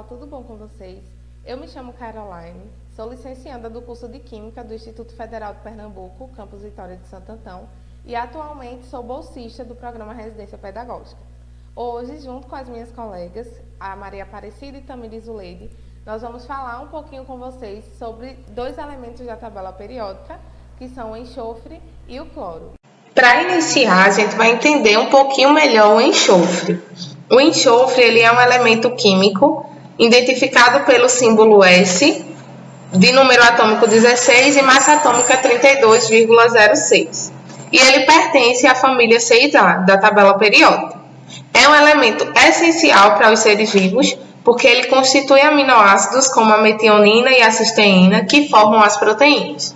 tudo bom com vocês? Eu me chamo Caroline, sou licencianda do curso de Química do Instituto Federal de Pernambuco, campus Vitória de Santo Antão, e atualmente sou bolsista do programa Residência Pedagógica. Hoje, junto com as minhas colegas, a Maria Aparecida e Tamiri Zuleide, nós vamos falar um pouquinho com vocês sobre dois elementos da tabela periódica, que são o enxofre e o cloro. Para iniciar, a gente vai entender um pouquinho melhor o enxofre. O enxofre ele é um elemento químico identificado pelo símbolo S, de número atômico 16 e massa atômica 32,06. E ele pertence à família 6A, da tabela periódica. É um elemento essencial para os seres vivos, porque ele constitui aminoácidos como a metionina e a cisteína, que formam as proteínas.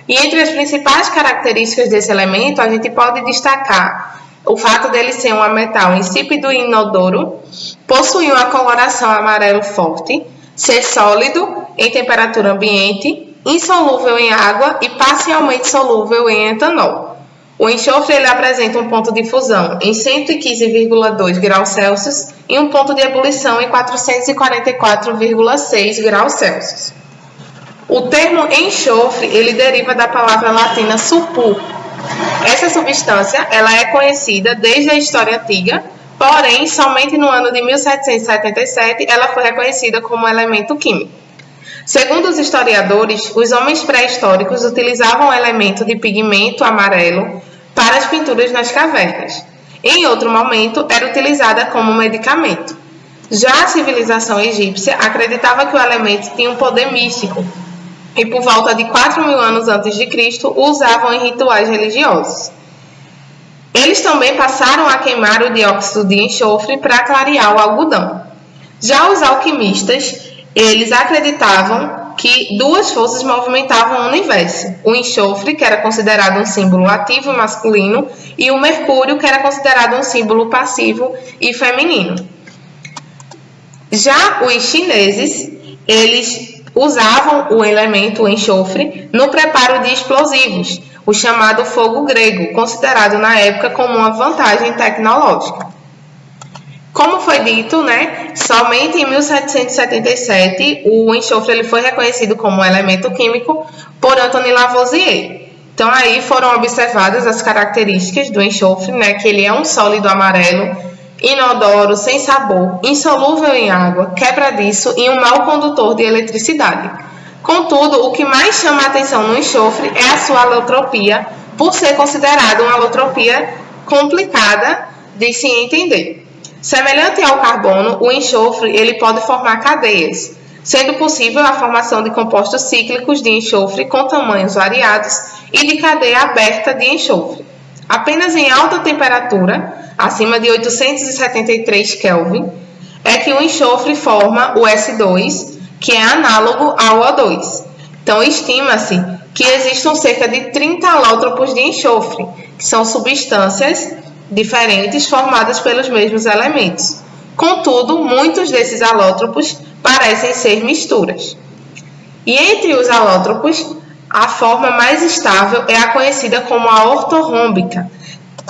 E entre as principais características desse elemento, a gente pode destacar o fato dele ser um metal insípido e inodoro, possuir uma coloração amarelo forte, ser sólido em temperatura ambiente, insolúvel em água e parcialmente solúvel em etanol. O enxofre ele apresenta um ponto de fusão em 115,2 graus Celsius e um ponto de ebulição em 444,6 graus Celsius. O termo enxofre ele deriva da palavra latina sulfur. Essa substância ela é conhecida desde a história antiga, porém, somente no ano de 1777 ela foi reconhecida como elemento químico. Segundo os historiadores, os homens pré-históricos utilizavam o elemento de pigmento amarelo para as pinturas nas cavernas. Em outro momento, era utilizada como medicamento. Já a civilização egípcia acreditava que o elemento tinha um poder místico, e por volta de 4.000 anos antes de Cristo, o usavam em rituais religiosos. Eles também passaram a queimar o dióxido de enxofre para clarear o algodão. Já os alquimistas, eles acreditavam que duas forças movimentavam o universo: o enxofre, que era considerado um símbolo ativo e masculino, e o mercúrio, que era considerado um símbolo passivo e feminino. Já os chineses, eles usavam o elemento o enxofre no preparo de explosivos, o chamado fogo grego, considerado na época como uma vantagem tecnológica. Como foi dito, somente em 1777 o enxofre ele foi reconhecido como um elemento químico por Antoine Lavoisier. Então aí foram observadas as características do enxofre, que ele é um sólido amarelo, inodoro, sem sabor, insolúvel em água, quebradiço e um mau condutor de eletricidade. Contudo, o que mais chama a atenção no enxofre é a sua alotropia, por ser considerada uma alotropia complicada de se entender. Semelhante ao carbono, o enxofre ele pode formar cadeias, sendo possível a formação de compostos cíclicos de enxofre com tamanhos variados e de cadeia aberta de enxofre. Apenas em alta temperatura, acima de 873 Kelvin, é que o enxofre forma o S2, que é análogo ao O2. Então, estima-se que existam cerca de 30 alótropos de enxofre, que são substâncias diferentes formadas pelos mesmos elementos. Contudo, muitos desses alótropos parecem ser misturas. E entre os alótropos, a forma mais estável é a conhecida como a ortorrômbica,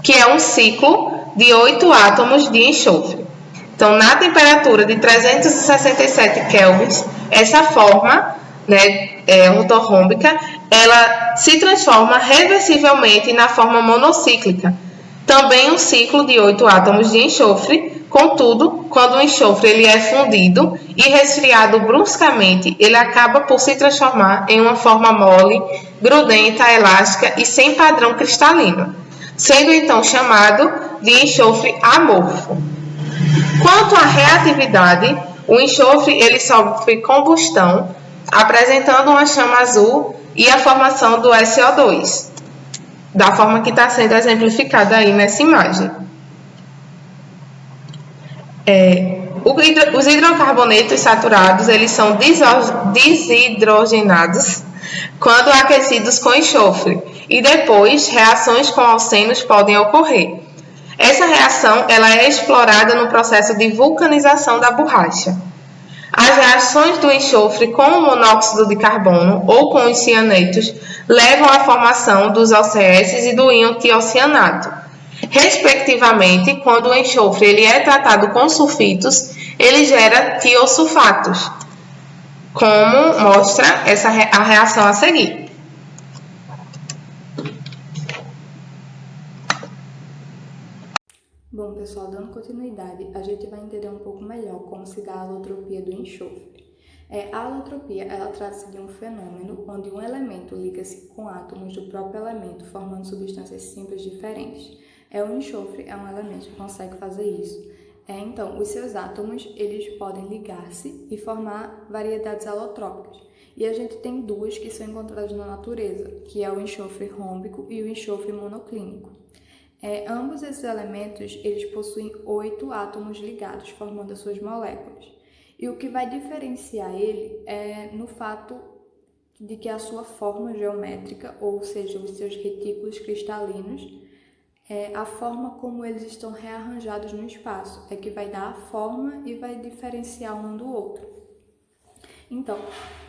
que é um ciclo de 8 átomos de enxofre. Então, na temperatura de 367 kelvins, essa forma ortorrômbica, ela se transforma reversivelmente na forma monocíclica, também um ciclo de 8 átomos de enxofre. Contudo, quando o enxofre ele é fundido e resfriado bruscamente, ele acaba por se transformar em uma forma mole, grudenta, elástica e sem padrão cristalino, sendo então chamado de enxofre amorfo. Quanto à reatividade, o enxofre ele sofre combustão, apresentando uma chama azul e a formação do SO2, da forma que está sendo exemplificada aí nessa imagem. Os hidrocarbonetos saturados eles são desidrogenados quando aquecidos com enxofre, e depois reações com alcenos podem ocorrer. Essa reação ela é explorada no processo de vulcanização da borracha. As reações do enxofre com o monóxido de carbono ou com os cianetos levam à formação dos OCS e do íon tiocianato, respectivamente, quando o enxofre ele é tratado com sulfitos ele gera tiosulfatos, como mostra a reação a seguir. Bom, pessoal, dando continuidade, a gente vai entender um pouco melhor como se dá a alotropia do enxofre. A alotropia, ela trata-se de um fenômeno onde um elemento liga-se com átomos do próprio elemento, formando substâncias simples diferentes. O enxofre é um elemento que consegue fazer isso. Então, os seus átomos, eles podem ligar-se e formar variedades alotrópicas. E a gente tem duas que são encontradas na natureza, que é o enxofre rômbico e o enxofre monoclínico. Ambos esses elementos, eles possuem 8 átomos ligados, formando as suas moléculas. E o que vai diferenciar ele é no fato de que a sua forma geométrica, ou seja, os seus retículos cristalinos, a forma como eles estão rearranjados no espaço, é que vai dar a forma e vai diferenciar um do outro. Então,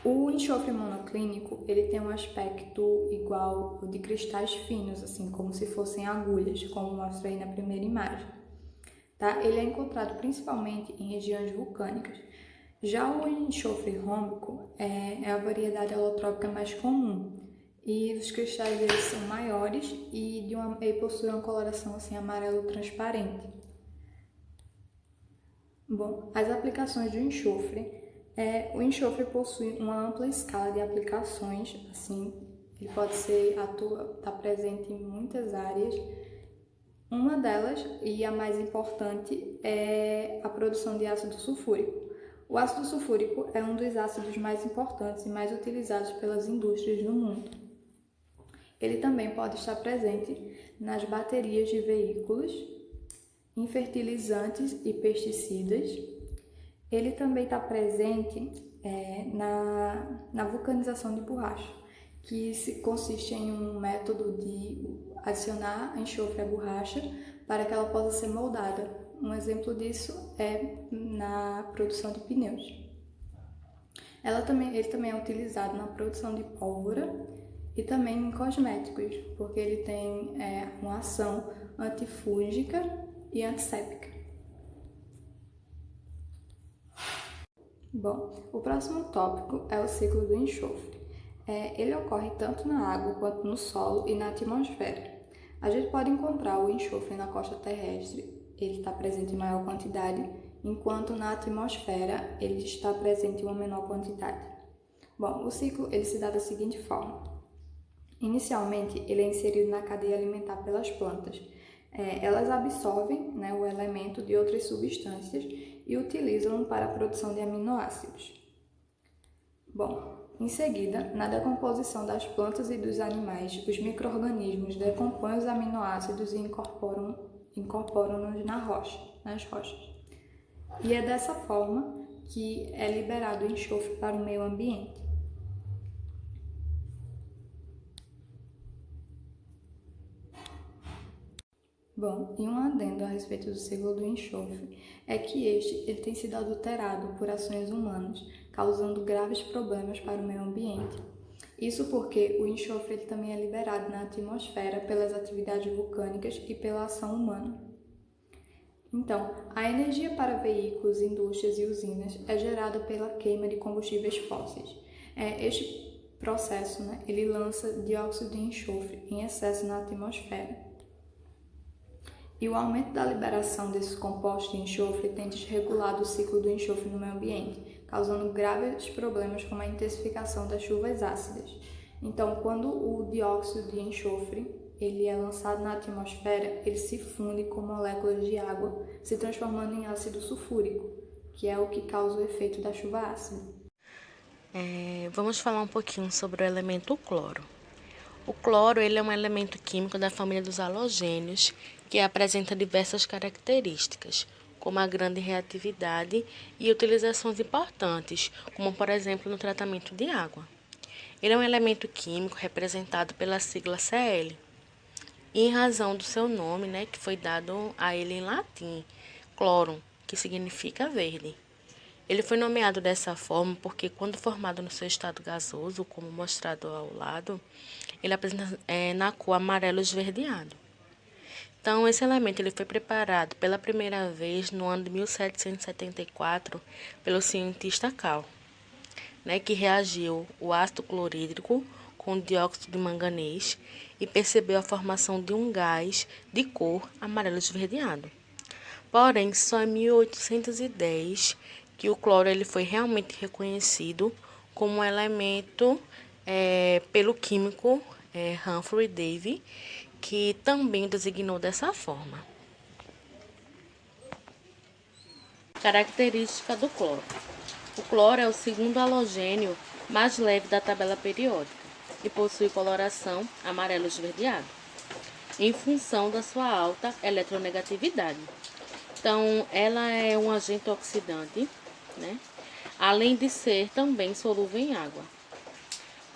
o enxofre monoclínico, ele tem um aspecto igual ao de cristais finos, assim, como se fossem agulhas, como mostra aí na primeira imagem. Tá? Ele é encontrado principalmente em regiões vulcânicas. Já o enxofre rômbico é a variedade alotrópica mais comum, e os cristais deles são maiores e possuem uma coloração assim, amarelo transparente. Bom, as aplicações do enxofre. O enxofre possui uma ampla escala de aplicações, assim, ele pode estar presente em muitas áreas. Uma delas, e a mais importante, é a produção de ácido sulfúrico. O ácido sulfúrico é um dos ácidos mais importantes e mais utilizados pelas indústrias no mundo. Ele também pode estar presente nas baterias de veículos, em fertilizantes e pesticidas. Ele também está presente na vulcanização de borracha, que consiste em um método de adicionar enxofre à borracha para que ela possa ser moldada. Um exemplo disso é na produção de pneus. Ele também é utilizado na produção de pólvora e também em cosméticos, porque ele tem uma ação antifúngica e antisséptica. Bom, o próximo tópico é o ciclo do enxofre. Ele ocorre tanto na água quanto no solo e na atmosfera. A gente pode encontrar o enxofre na costa terrestre, ele está presente em maior quantidade, enquanto na atmosfera ele está presente em uma menor quantidade. Bom, o ciclo ele se dá da seguinte forma. Inicialmente, ele é inserido na cadeia alimentar pelas plantas. Elas absorvem, o elemento de outras substâncias e utilizam-no para a produção de aminoácidos. Bom, em seguida, na decomposição das plantas e dos animais, os micro-organismos decompõem os aminoácidos e incorporam-nos nas rochas. E é dessa forma que é liberado o enxofre para o meio ambiente. Bom, e um adendo a respeito do ciclo do enxofre é que ele tem sido adulterado por ações humanas, causando graves problemas para o meio ambiente. Isso porque o enxofre ele também é liberado na atmosfera pelas atividades vulcânicas e pela ação humana. Então, a energia para veículos, indústrias e usinas é gerada pela queima de combustíveis fósseis. Este processo, ele lança dióxido de enxofre em excesso na atmosfera. E o aumento da liberação desses compostos de enxofre tem desregulado o ciclo do enxofre no meio ambiente, causando graves problemas como a intensificação das chuvas ácidas. Então, quando o dióxido de enxofre ele é lançado na atmosfera, ele se funde com moléculas de água, se transformando em ácido sulfúrico, que é o que causa o efeito da chuva ácida. Vamos falar um pouquinho sobre o elemento cloro. O cloro ele é um elemento químico da família dos halogênios que apresenta diversas características, como a grande reatividade e utilizações importantes, como por exemplo no tratamento de água. Ele é um elemento químico representado pela sigla Cl, e em razão do seu nome, que foi dado a ele em latim, chlorum, que significa verde. Ele foi nomeado dessa forma porque, quando formado no seu estado gasoso, como mostrado ao lado, ele apresenta na cor amarelo esverdeado. Então, esse elemento ele foi preparado pela primeira vez no ano de 1774 pelo cientista Cal, né, que reagiu o ácido clorídrico com dióxido de manganês e percebeu a formação de um gás de cor amarelo esverdeado. Porém, só em 1810 que o cloro ele foi realmente reconhecido como um elemento pelo químico Humphrey Davy, que também o designou dessa forma. Característica do cloro. O cloro é o segundo halogênio mais leve da tabela periódica e possui coloração amarelo esverdeado, em função da sua alta eletronegatividade. Então, ela é um agente oxidante, né? Além de ser também solúvel em água.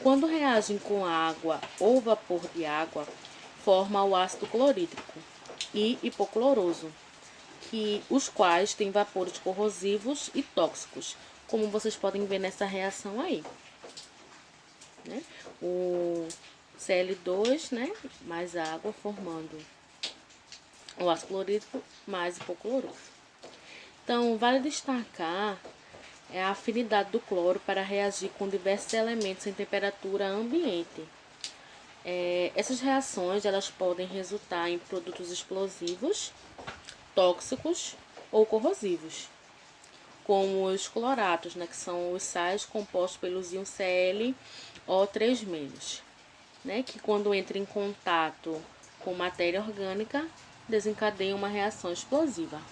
Quando reagem com água ou vapor de água, forma o ácido clorídrico e hipocloroso, os quais têm vapores corrosivos e tóxicos, como vocês podem ver nessa reação aí, né? O Cl2, né, mais água formando o ácido clorídrico mais hipocloroso. Então, vale destacar a afinidade do cloro para reagir com diversos elementos em temperatura ambiente. Essas reações elas podem resultar em produtos explosivos, tóxicos ou corrosivos, como os cloratos, né, que são os sais compostos pelos íons ClO3-, né, que quando entram em contato com matéria orgânica, desencadeiam uma reação explosiva.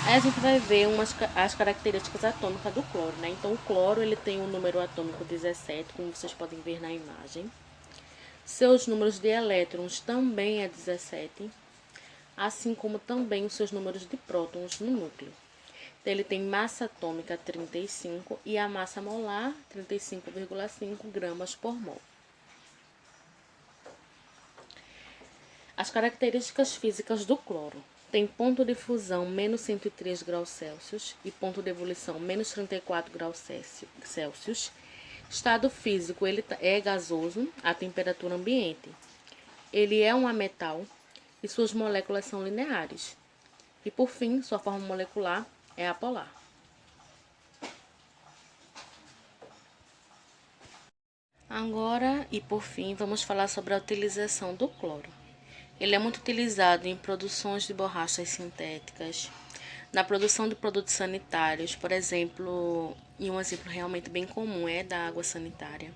Aí a gente vai ver as características atômicas do cloro, né? Então, o cloro ele tem um número atômico 17, como vocês podem ver na imagem. Seus números de elétrons também é 17, assim como também os seus números de prótons no núcleo. Então, ele tem massa atômica 35 e a massa molar 35,5 gramas por mol. As características físicas do cloro. Tem ponto de fusão menos 103 graus Celsius e ponto de ebulição menos 34 graus Celsius. Estado físico, ele é gasoso a temperatura ambiente. Ele é um ametal e suas moléculas são lineares. E por fim, sua forma molecular é apolar. Agora, e por fim, vamos falar sobre a utilização do cloro. Ele é muito utilizado em produções de borrachas sintéticas, na produção de produtos sanitários, por exemplo, e um exemplo realmente bem comum é da água sanitária.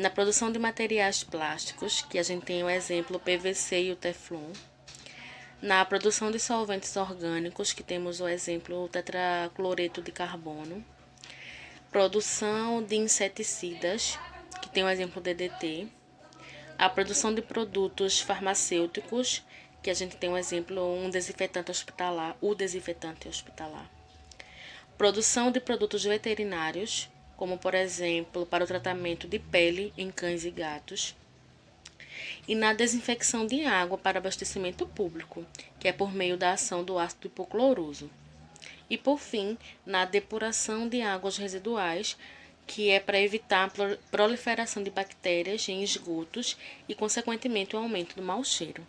Na produção de materiais plásticos, que a gente tem o exemplo o PVC e o Teflon. Na produção de solventes orgânicos, que temos o exemplo o tetracloreto de carbono. Produção de inseticidas, que tem o exemplo DDT. A produção de produtos farmacêuticos, que a gente tem um exemplo, um desinfetante hospitalar, o desinfetante hospitalar. Produção de produtos veterinários, como por exemplo, para o tratamento de pele em cães e gatos. E na desinfecção de água para abastecimento público, que é por meio da ação do ácido hipocloroso. E por fim, na depuração de águas residuais, que é para evitar a proliferação de bactérias em esgotos e, consequentemente, o aumento do mau cheiro.